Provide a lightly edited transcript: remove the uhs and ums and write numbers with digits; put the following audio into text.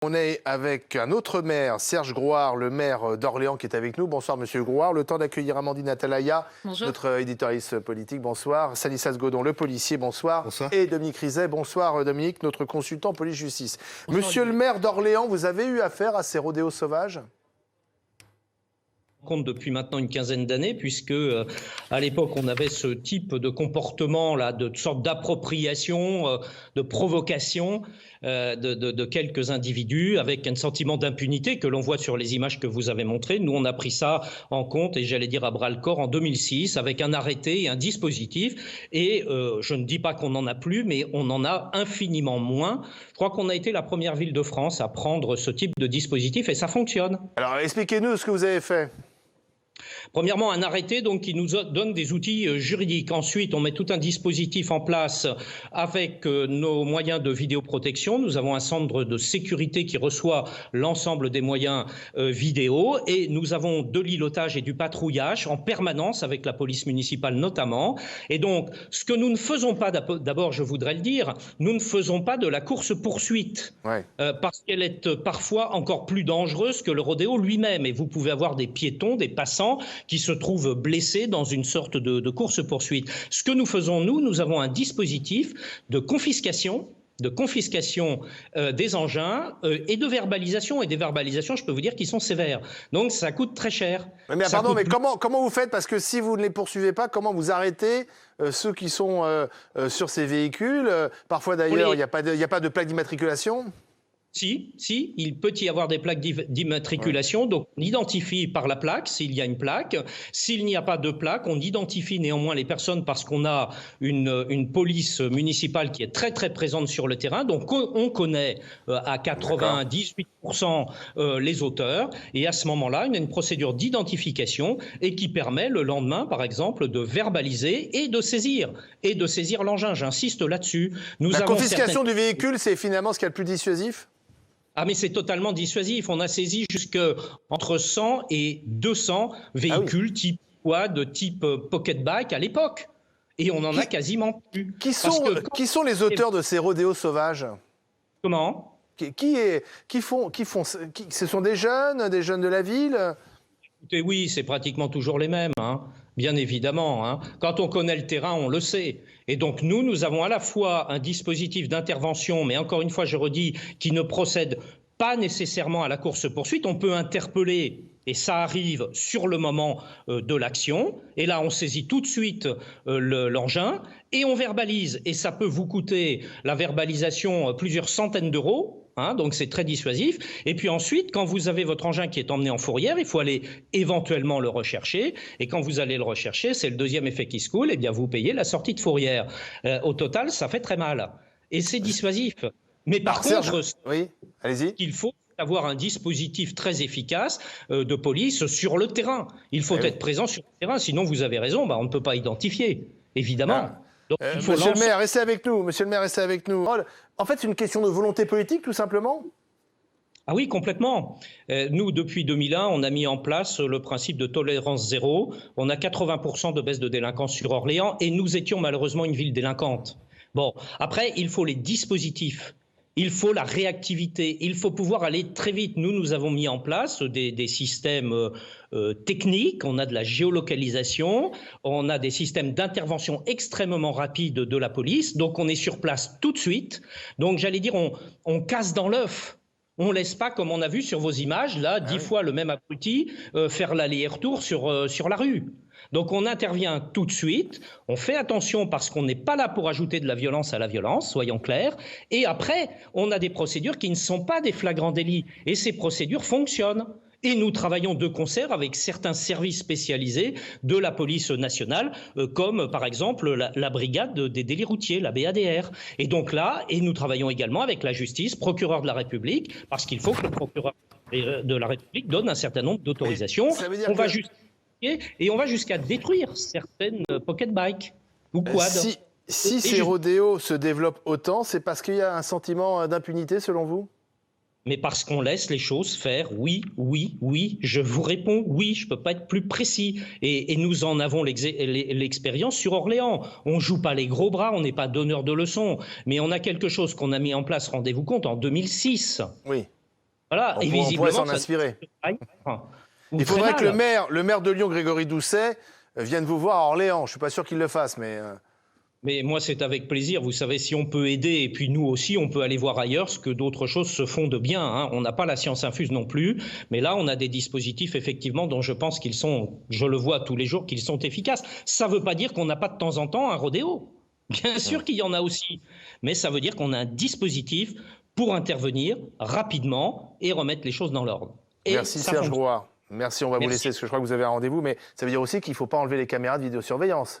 On est avec un autre maire, Serge Grouard, le maire d'Orléans qui est avec nous. Bonsoir Monsieur Grouard. Le temps d'accueillir Amandine Atalaya, notre éditorialiste politique. Bonsoir. Stanislas Godon, le policier. Bonsoir. Bonsoir. Et Dominique Rizet. Bonsoir Dominique, notre consultant police-justice. Monsieur le maire d'Orléans, vous avez eu affaire à ces rodéos sauvages ? Compte depuis maintenant une quinzaine d'années, puisque à l'époque on avait ce type de comportement là, de sorte d'appropriation, de provocation de quelques individus avec un sentiment d'impunité que l'on voit sur les images que vous avez montrées. Nous on a pris ça en compte et j'allais dire à bras le corps en 2006 avec un arrêté et un dispositif. Et je ne dis pas qu'on n'en a plus, mais on en a infiniment moins. Je crois qu'on a été la première ville de France à prendre ce type de dispositif et ça fonctionne. Alors expliquez-nous ce que vous avez fait. Premièrement, un arrêté donc, qui nous donne des outils juridiques. Ensuite, on met tout un dispositif en place avec nos moyens de vidéoprotection. Nous avons un centre de sécurité qui reçoit l'ensemble des moyens vidéo. Et nous avons de l'îlotage et du patrouillage en permanence avec la police municipale notamment. Et donc, ce que nous ne faisons pas, d'abord, je voudrais le dire, nous ne faisons pas de la course-poursuite. Ouais. Parce qu'elle est parfois encore plus dangereuse que le rodéo lui-même. Et vous pouvez avoir des piétons, des passants qui se trouvent blessés dans une sorte de course-poursuite. Ce que nous faisons, nous avons un dispositif de confiscation des engins et de verbalisation. Et des verbalisations, je peux vous dire, qui sont sévères. Donc, ça coûte très cher. Mais pardon, mais comment vous faites? Parce que si vous ne les poursuivez pas, comment vous arrêtez ceux qui sont sur ces véhicules? Parfois, d'ailleurs, il n'y a pas de plaque d'immatriculation. Si, il peut y avoir des plaques d'immatriculation, donc on identifie par la plaque s'il y a une plaque. S'il n'y a pas de plaque, on identifie néanmoins les personnes parce qu'on a une police municipale qui est très très présente sur le terrain, donc on connaît à 98% les auteurs et à ce moment-là, il y a une procédure d'identification et qui permet le lendemain, par exemple, de verbaliser et de saisir l'engin. J'insiste là-dessus. La confiscation du véhicule, c'est finalement ce qu'il y a le plus dissuasif ? Ah mais c'est totalement dissuasif. On a saisi entre 100 et 200 véhicules type quad, type pocket bike à l'époque. Et on en a quasiment plus. Qui sont les auteurs de ces rodéos sauvages? Comment? Ce sont des jeunes de la ville? Écoutez, oui, c'est pratiquement toujours les mêmes, hein, bien évidemment. Hein. Quand on connaît le terrain, on le sait. Et donc nous avons à la fois un dispositif d'intervention, mais encore une fois, je redis, qui ne procède pas nécessairement à la course-poursuite. On peut interpeller, et ça arrive sur le moment de l'action. Et là, on saisit tout de suite l'engin et on verbalise. Et ça peut vous coûter, la verbalisation, plusieurs centaines d'euros. Hein, donc c'est très dissuasif. Et puis ensuite, quand vous avez votre engin qui est emmené en fourrière, il faut aller éventuellement le rechercher. Et quand vous allez le rechercher, c'est le deuxième effet qui se coule, et bien vous payez la sortie de fourrière. Au total, ça fait très mal. Et c'est dissuasif. Mais par contre, il faut avoir un dispositif très efficace de police sur le terrain. Il faut être présent sur le terrain, sinon vous avez raison, on ne peut pas identifier, évidemment. Donc, Monsieur le maire, restez avec nous. Monsieur le maire, restez avec nous. En fait, c'est une question de volonté politique, tout simplement. Ah oui, complètement. Nous, depuis 2001, on a mis en place le principe de tolérance zéro. On a 80% de baisse de délinquance sur Orléans et nous étions malheureusement une ville délinquante. Bon, après, il faut les dispositifs. Il faut la réactivité, il faut pouvoir aller très vite. Nous avons mis en place des systèmes techniques, on a de la géolocalisation, on a des systèmes d'intervention extrêmement rapides de la police, donc on est sur place tout de suite. Donc j'allais dire, on casse dans l'œuf. On ne laisse pas, comme on a vu sur vos images, là, 10 fois le même abruti faire l'aller-retour sur la rue. Donc on intervient tout de suite, on fait attention parce qu'on n'est pas là pour ajouter de la violence à la violence, soyons clairs. Et après, on a des procédures qui ne sont pas des flagrants délits. Et ces procédures fonctionnent. Et nous travaillons de concert avec certains services spécialisés de la police nationale, comme par exemple la brigade des délits routiers, la BADR. Et donc là, et nous travaillons également avec la justice, procureur de la République, parce qu'il faut que le procureur de la République donne un certain nombre d'autorisations. Et on va jusqu'à détruire certaines pocket bikes ou quad. Si ces rodéos se développent autant, c'est parce qu'il y a un sentiment d'impunité, selon vous ? Mais parce qu'on laisse les choses faire, oui, je vous réponds, oui, je ne peux pas être plus précis. Et nous en avons l'expérience sur Orléans. On ne joue pas les gros bras, on n'est pas donneur de leçons, mais on a quelque chose qu'on a mis en place, rendez-vous compte, en 2006. Oui. Voilà, et on pourrait s'en visiblement, inspirer. Ou Il faudrait très que mal. le maire de Lyon, Grégory Doucet, vienne vous voir à Orléans. Je ne suis pas sûr qu'il le fasse, mais... Mais moi, c'est avec plaisir. Vous savez, si on peut aider, et puis nous aussi, on peut aller voir ailleurs ce que d'autres choses se font de bien, hein. On n'a pas la science infuse non plus, mais là, on a des dispositifs, effectivement, dont je pense qu'ils sont, je le vois tous les jours, qu'ils sont efficaces. Ça ne veut pas dire qu'on n'a pas de temps en temps un rodéo. Bien sûr qu'il y en a aussi, mais ça veut dire qu'on a un dispositif pour intervenir rapidement et remettre les choses dans l'ordre. Merci Serge Grouard. Merci, on va vous laisser parce que je crois que vous avez un rendez-vous, mais ça veut dire aussi qu'il ne faut pas enlever les caméras de vidéosurveillance.